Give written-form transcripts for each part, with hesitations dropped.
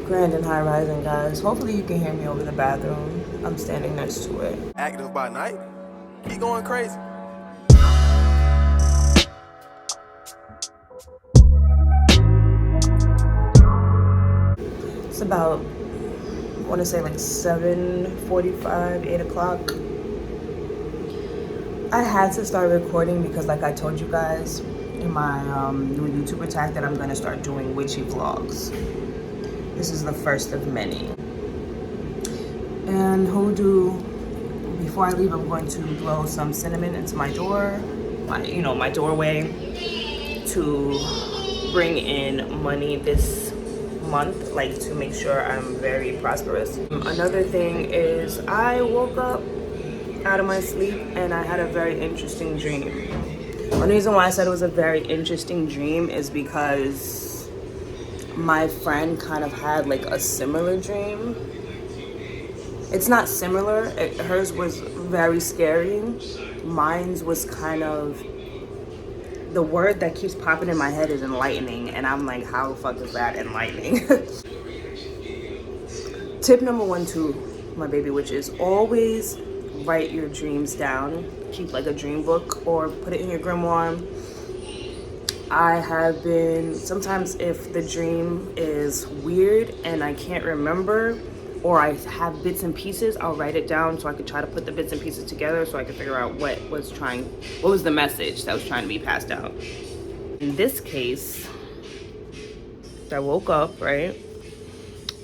Grand and high rising, guys. Hopefully you can hear me over the bathroom. I'm standing next to it. Active by night? Keep going crazy. It's about, I want to say like 7:45, 8 o'clock. I had to start recording because like I told you guys in my new YouTube attack that I'm going to start doing witchy vlogs. This is the first of many. And before I leave, I'm going to blow some cinnamon into my door, my doorway, to bring in money this month, like to make sure I'm very prosperous. Another thing is I woke up out of my sleep and I had a very interesting dream. One reason why I said it was a very interesting dream is because my friend kind of had like a similar dream. It's not similar. Hers was very scary. Mine's was kind of, the word that keeps popping in my head is enlightening, and I'm like, how the fuck is that enlightening? Tip number 1 to my baby witches: always write your dreams down. Keep like a dream book or put it in your grimoire. I have been, sometimes if the dream is weird and I can't remember, or I have bits and pieces, I'll write it down so I could try to put the bits and pieces together so I could figure out what was the message that was trying to be passed out. In this case, I woke up, right?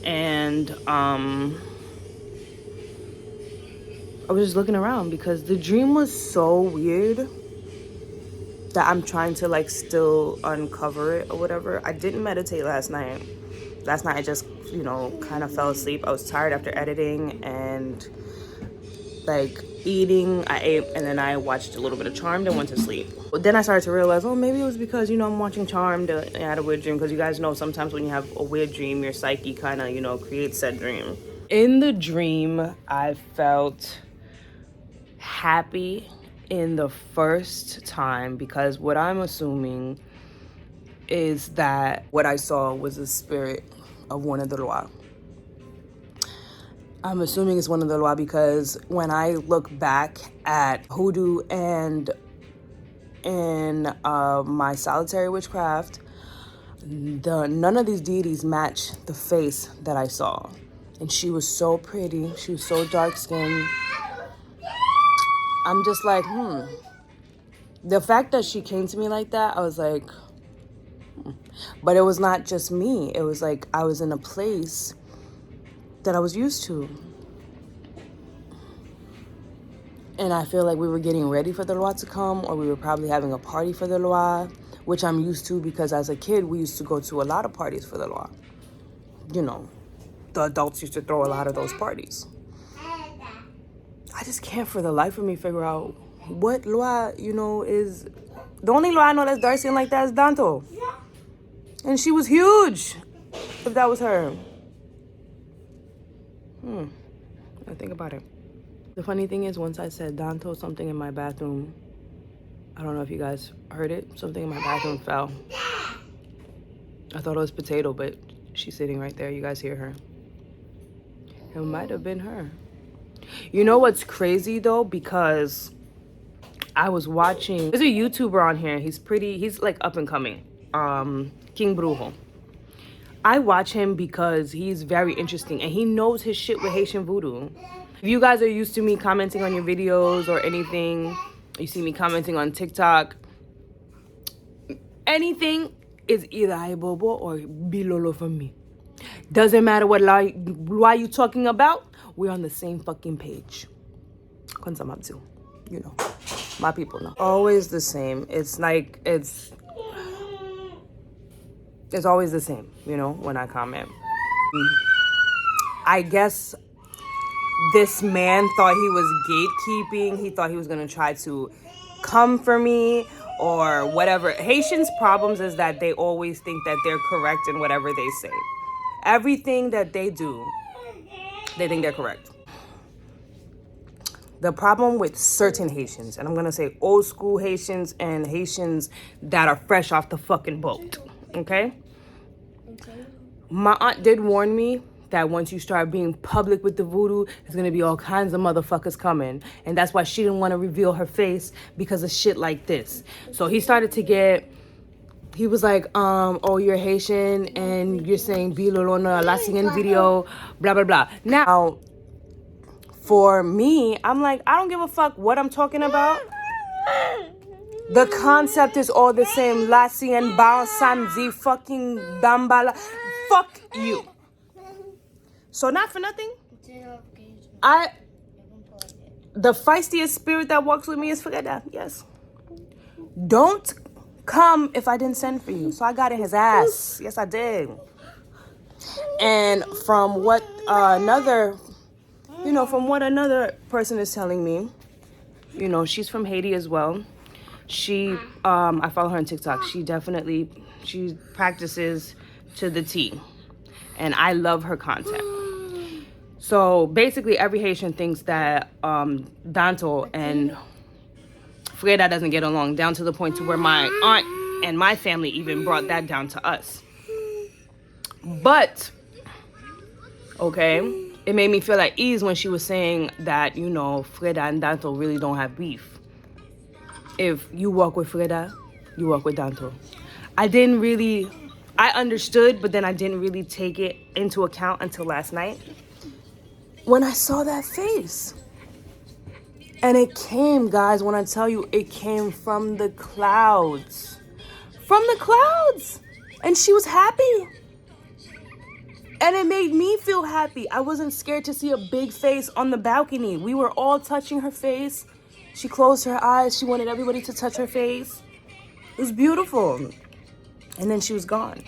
And I was just looking around because the dream was so weird that I'm trying to like still uncover it or whatever. I didn't meditate last night. Last night I just, kind of fell asleep. I was tired after editing and like eating. I ate and then I watched a little bit of Charmed and went to sleep. But then I started to realize, maybe it was because, I'm watching Charmed and I had a weird dream. Because you guys know sometimes when you have a weird dream, your psyche kind of, creates that dream. In the dream, I felt happy in the first time because what I'm assuming is that what I saw was a spirit of one of the Loa. I'm assuming it's one of the Loa because when I look back at hoodoo and in my solitary witchcraft, none of these deities match the face that I saw. And she was so pretty. She was so dark-skinned. I'm just like, The fact that she came to me like that, I was like, But it was not just me. It was like I was in a place that I was used to. And I feel like we were getting ready for the Loa to come, or we were probably having a party for the Loa, which I'm used to because as a kid, we used to go to a lot of parties for the Loa. The adults used to throw a lot of those parties. I just can't for the life of me figure out what Loa, is. The only Loa I know that's dark-skinned like that is Danto. And she was huge, if that was her. I think about it. The funny thing is, once I said Danto, something in my bathroom, I don't know if you guys heard it, something in my bathroom fell. I thought it was Potato, but she's sitting right there. You guys hear her. It might have been her. You know what's crazy, though? Because I was watching, there's a YouTuber on here. He's like up and coming. King Brujo. I watch him because he's very interesting and he knows his shit with Haitian voodoo. If you guys are used to me commenting on your videos or anything, you see me commenting on TikTok, anything is either Aibobo or Bilolo for me. Doesn't matter what lie you talking about, we're on the same fucking page. Konsamabzu. My people know. Always the same. It's like, it's always the same, when I comment. I guess this man thought he was gatekeeping. He thought he was going to try to come for me or whatever. Haitians' problems is that they always think that they're correct in whatever they say. Everything that they do, they think they're correct. The problem with certain Haitians, and I'm going to say old school Haitians and Haitians that are fresh off the fucking boat, okay? my aunt did warn me that once you start being public with the voodoo, there's gonna be all kinds of motherfuckers coming. And that's why she didn't want to reveal her face because of shit like this. So he started to he was like, oh, you're Haitian and you're saying Bilolona la singing video, blah, blah, blah. Now, for me, I'm like, I don't give a fuck what I'm talking about. The concept is all the same. Lassie and Bao Samzi fucking Dambala. Fuck you. So not for nothing. The feistiest spirit that walks with me is Freda. Yes. Don't come if I didn't send for you. So I got in his ass. Yes, I did. And from what another person is telling me, she's from Haiti as well. I follow her on TikTok. She practices to the T. And I love her content. So basically every Haitian thinks that Danto and Freda doesn't get along, down to the point to where my aunt and my family even brought that down to us. But, okay, it made me feel at ease when she was saying that, Freda and Danto really don't have beef. If you walk with Freda, you walk with Danto. I understood, but then I didn't really take it into account until last night when I saw that face. And it came, guys, when I tell you, it came from the clouds. From the clouds. And she was happy. And it made me feel happy. I wasn't scared to see a big face on the balcony. We were all touching her face. She closed her eyes. She wanted everybody to touch her face. It was beautiful. And then she was gone.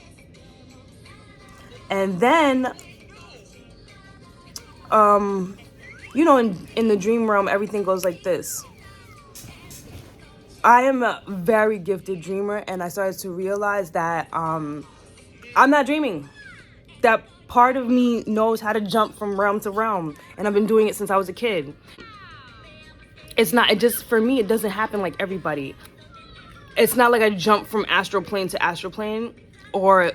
And then, in the dream realm, everything goes like this. I am a very gifted dreamer, and I started to realize that I'm not dreaming. That part of me knows how to jump from realm to realm, and I've been doing it since I was a kid. For me, it doesn't happen like everybody. It's not like I jump from astral plane to astral plane, or,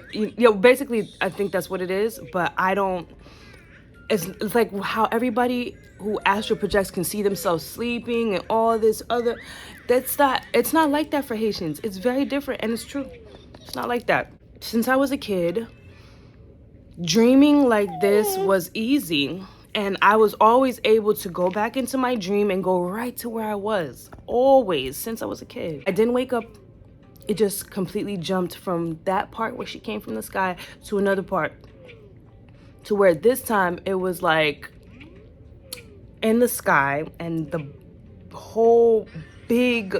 basically, I think that's what it is, but I don't. It's like how everybody who astral projects can see themselves sleeping and all this other. It's not like that for Haitians. It's very different, and it's true. It's not like that. Since I was a kid, dreaming like this was easy, and I was always able to go back into my dream and go right to where I was. Always, since I was a kid. I didn't wake up. It just completely jumped from that part where she came from the sky to another part. To where this time it was like in the sky, and the whole big,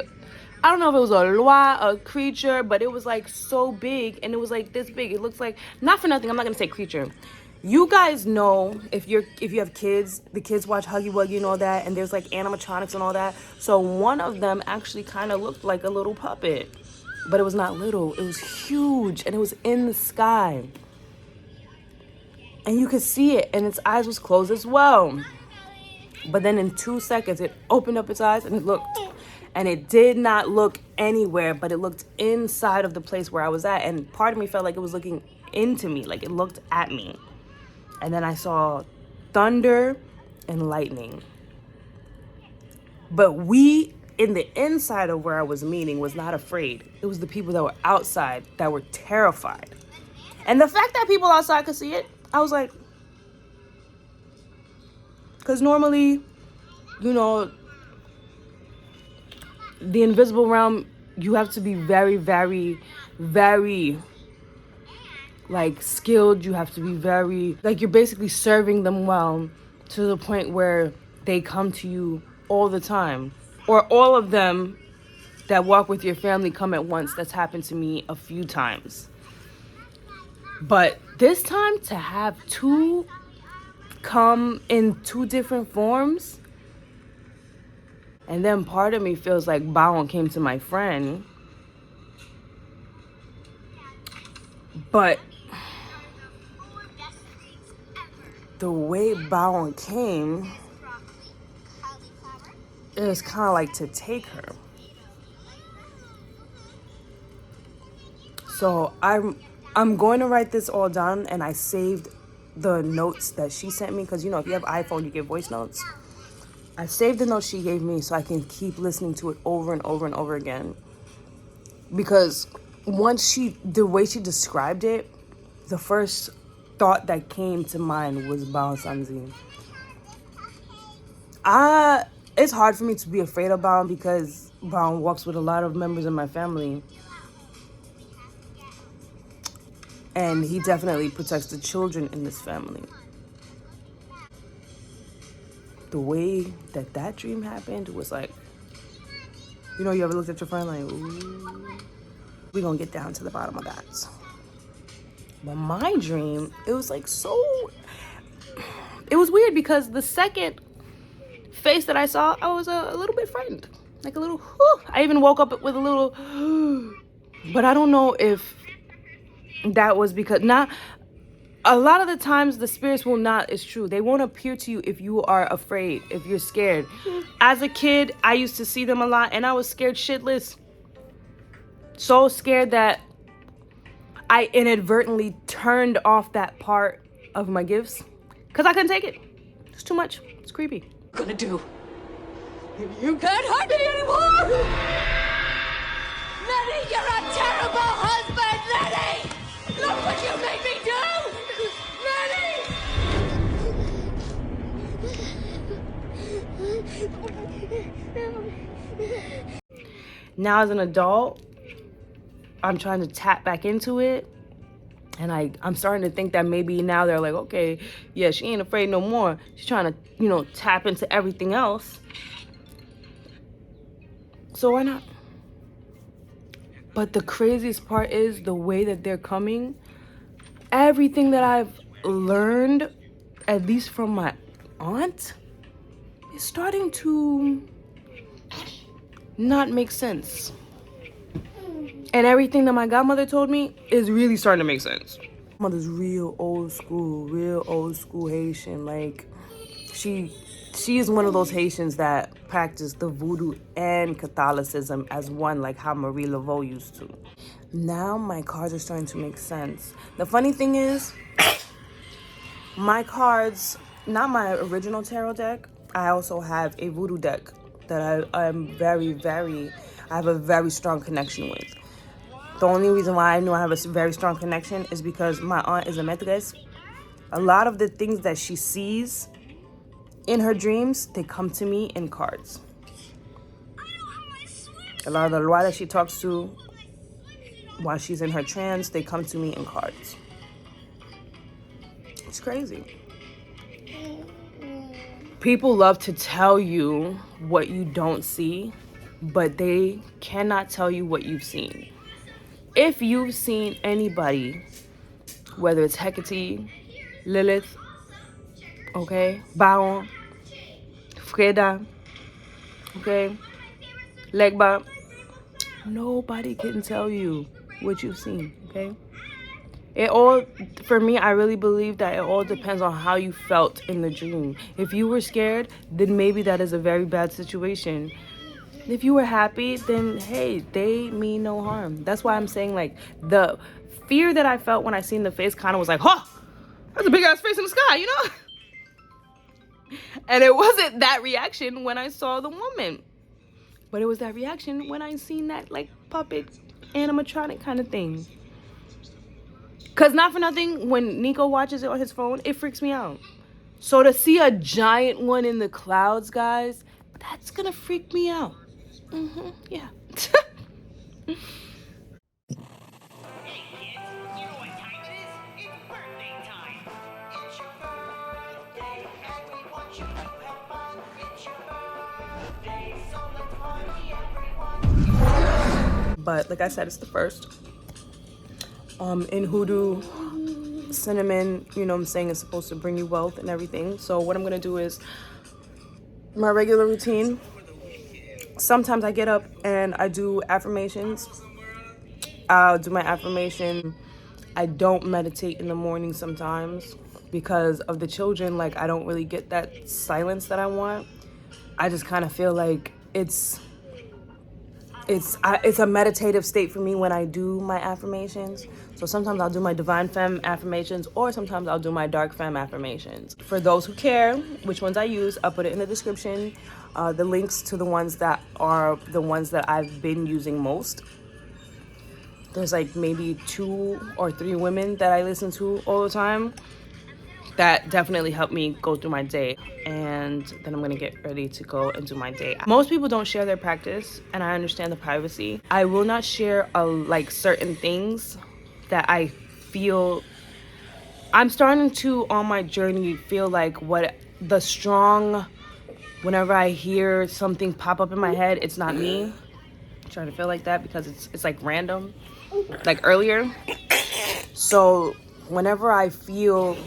I don't know if it was a creature, but it was like so big, and it was like this big. It looks like, not for nothing, I'm not gonna say creature. You guys know, if you have kids, the kids watch Huggy Wuggy and all that, and there's like animatronics and all that. So one of them actually kind of looked like a little puppet, but it was not little. It was huge, and it was in the sky. And you could see it, and its eyes was closed as well. But then in 2 seconds, it opened up its eyes and it looked. And it did not look anywhere, but it looked inside of the place where I was at. And part of me felt like it was looking into me, like it looked at me. And then I saw thunder and lightning. But we, in the inside of where I was meeting, was not afraid. It was the people that were outside that were terrified. And the fact that people outside could see it, I was like, because normally, the invisible realm, you have to be very, very, very, skilled. You have to be very, you're basically serving them well to the point where they come to you all the time. Or all of them that walk with your family come at once. That's happened to me a few times. But this time, to have two come in two different forms, and then part of me feels like Giveōn came to my friend, but the way Giveōn came, it was kind of like to take her. So I'm going to write this all down, and I saved the notes that she sent me, because, you know, if you have iPhone, you get voice notes. I saved the notes she gave me so I can keep listening to it over and over and over again. Because the way she described it, the first thought that came to mind was Bao Sanzi. It's hard for me to be afraid of Bao because Bao walks with a lot of members of my family. And he definitely protects the children in this family. The way that dream happened was like, you know, you ever looked at your friend like, ooh, we gonna get down to the bottom of that. But my dream, it was like it was weird because the second face that I saw, I was a little bit frightened. Like a little, whew. I even woke up with a little, but I don't know if that was because, a lot of the times the spirits will not, it's true, they won't appear to you if you are afraid, if you're scared. As a kid, I used to see them a lot and I was scared shitless. So scared that I inadvertently turned off that part of my gifts because I couldn't take it. It's too much. It's creepy. What are you gonna do? You can't hurt me anymore! Lenny, you're a terrible husband, Lenny! Look what you made me do! Lenny! Now as an adult, I'm trying to tap back into it. And I'm starting to think that maybe now they're like, okay, yeah, she ain't afraid no more. She's trying to, you know, tap into everything else. So why not? But the craziest part is the way that they're coming. Everything that I've learned, at least from my aunt, is starting to not make sense. And everything that my godmother told me is really starting to make sense. Mother's real old school Haitian. Like, she is one of those Haitians that practice the voodoo and Catholicism as one, like how Marie Laveau used to. Now my cards are starting to make sense. The funny thing is, my cards, not my original tarot deck, I also have a voodoo deck that I have a very strong connection with. The only reason why I know I have a very strong connection is because my aunt is a maîtresse. A lot of the things that she sees in her dreams, they come to me in cards. A lot of the loi that she talks to while she's in her trance, they come to me in cards. It's crazy. People love to tell you what you don't see, but they cannot tell you what you've seen. If you've seen anybody, whether it's Hecate, Lilith, okay, Giveōn, Freda, okay, Legba, nobody can tell you what you've seen, okay? It all, for me, I really believe that it all depends on how you felt in the dream. If you were scared, then maybe that is a very bad situation. If you were happy, then hey, they mean no harm. That's why I'm saying, like, the fear that I felt when I seen the face kind of was like, huh, that's a big ass face in the sky, you know? And it wasn't that reaction when I saw the woman, but it was that reaction when I seen that, like, puppet animatronic kind of thing. Cause not for nothing, when Nico watches it on his phone, it freaks me out. So to see a giant one in the clouds, guys, that's gonna freak me out. Yeah. But like I said, it's the first. In hoodoo, cinnamon, you know what I'm saying, is supposed to bring you wealth and everything. So what I'm gonna do is my regular routine. Sometimes I get up and I do affirmations. I'll do my affirmation. I don't meditate in the morning sometimes because of the children. Like, I don't really get that silence that I want. I just kind of feel like it's it's a meditative state for me when I do my affirmations. So sometimes I'll do my divine femme affirmations, or sometimes I'll do my dark femme affirmations. For those who care which ones I use, I'll put it in the description. The links to the ones that are the ones that I've been using most. There's like maybe 2 or 3 women that I listen to all the time that definitely helped me go through my day. And then I'm gonna get ready to go and do my day. Most people don't share their practice, and I understand the privacy. I will not share like certain things that I feel. I'm starting to, on my journey, feel like whenever I hear something pop up in my head, it's not me. I'm trying to feel like that because it's like random, like earlier. So whenever I feel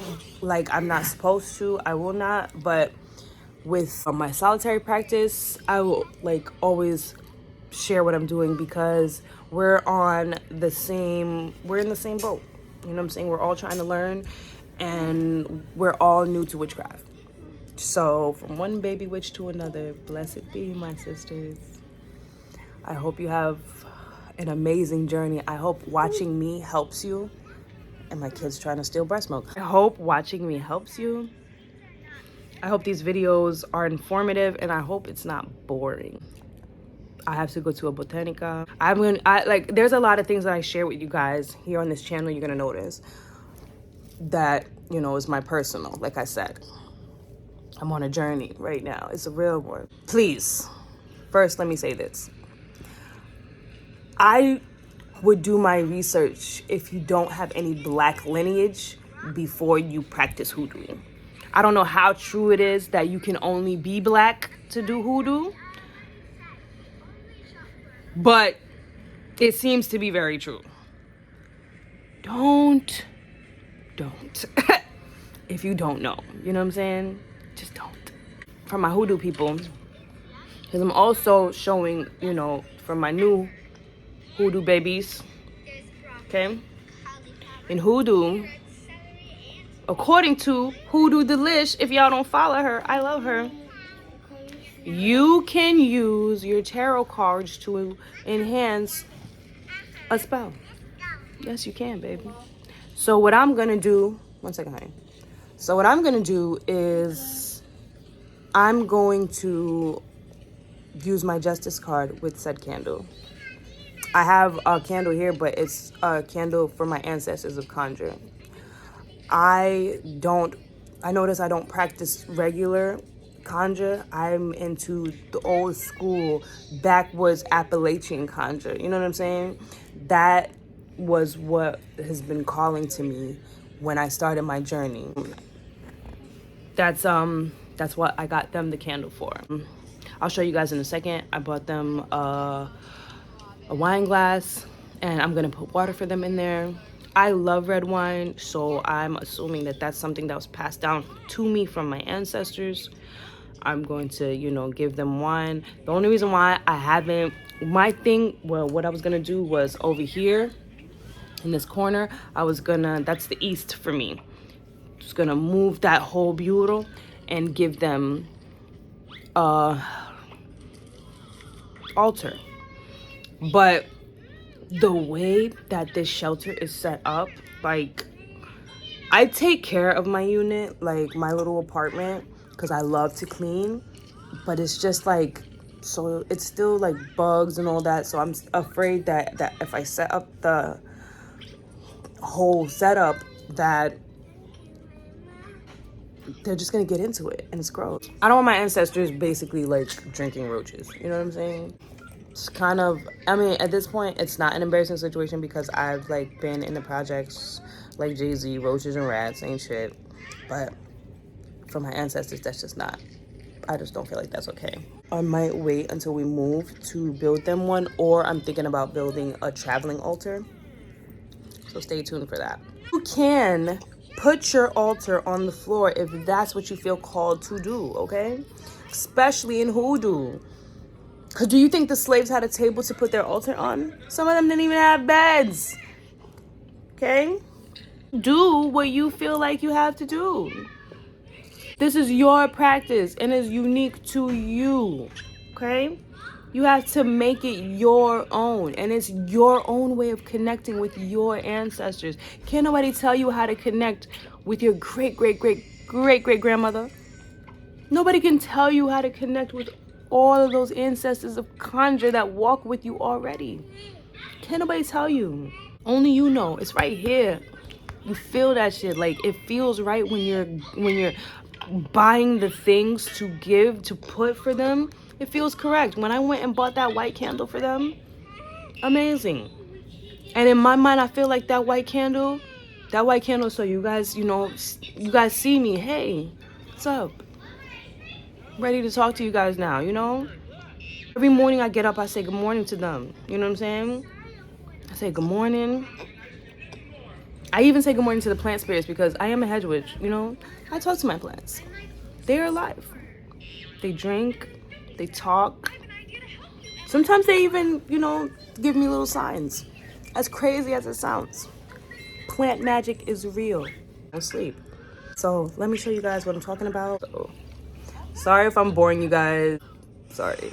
like I'm not supposed to, I will not. But with my solitary practice, I will like always share what I'm doing, because we're in the same boat. You know what I'm saying? We're all trying to learn, and we're all new to witchcraft. So from one baby witch to another, blessed be my sisters. I hope you have an amazing journey. I hope watching me helps you. And my kid's trying to steal breast milk. I hope watching me helps you. I hope these videos are informative, and I hope it's not boring. I have to go to a botanica. There's a lot of things that I share with you guys here on this channel. You're gonna notice that, you know, is my personal. Like I said, I'm on a journey right now. It's a real one. Please, first, let me say this. I would do my research if you don't have any black lineage before you practice hoodoo. I don't know how true it is that you can only be black to do hoodoo, but it seems to be very true. Don't. If you don't know, you know what I'm saying? Just don't. For my hoodoo people, because I'm also showing, you know, for my new hoodoo babies, okay? In hoodoo, according to Hoodoo Delish, if y'all don't follow her, I love her, you can use your tarot cards to enhance a spell. Yes, you can, baby. So what I'm gonna do, one second, honey. So what I'm gonna do is I'm going to use my justice card with said candle. I have a candle here, but it's a candle for my ancestors of conjure. I notice I don't practice regular conjure. I'm into the old school backwoods Appalachian conjure. You know what I'm saying? That was what has been calling to me when I started my journey. That's what I got them the candle for. I'll show you guys in a second. I bought them a wine glass, and I'm gonna put water for them in there. I love red wine, so I'm assuming that that's something that was passed down to me from my ancestors. I'm going to, you know, give them wine. The only reason why I haven't, what I was gonna do was over here in this corner, that's the east for me. Just gonna move that whole bureau and give them altar. But the way that this shelter is set up, like, I take care of my unit, like my little apartment, because I love to clean, but it's just like, so it's still like bugs and all that. So I'm afraid that if I set up the whole setup, that they're just gonna get into it, and it's gross. I don't want my ancestors basically like drinking roaches. You know what I'm saying? It's kind of, I mean, at this point, it's not an embarrassing situation because I've like been in the projects like Jay-Z, roaches and rats ain't shit. But for my ancestors, that's just not, I just don't feel like that's okay. I might wait until we move to build them one, or I'm thinking about building a traveling altar. So stay tuned for that. You can put your altar on the floor if that's what you feel called to do, okay? Especially in hoodoo. Because do you think the slaves had a table to put their altar on? Some of them didn't even have beds. Okay? Do what you feel like you have to do. This is your practice and is unique to you. Okay? You have to make it your own. And it's your own way of connecting with your ancestors. Can't nobody tell you how to connect with your great-great-great-great-great-grandmother. Nobody can tell you how to connect with all of those ancestors of conjure that walk with you already. Can't nobody tell you. Only you know. It's right here. You feel that shit. Like, it feels right when you're buying the things to give, to put for them. It feels correct. When I went and bought that white candle for them, amazing. And in my mind, I feel like that white candle, so you guys, you guys see me. Hey, what's up? Ready to talk to you guys now, Every morning I get up, I say good morning to them. You know what I'm saying? I say good morning. I even say good morning to the plant spirits because I am a hedge witch, I talk to my plants. They're alive. They drink. They talk. Sometimes they even, give me little signs. As crazy as it sounds. Plant magic is real. Don't sleep. So let me show you guys what I'm talking about. So, sorry if I'm boring you guys. Sorry.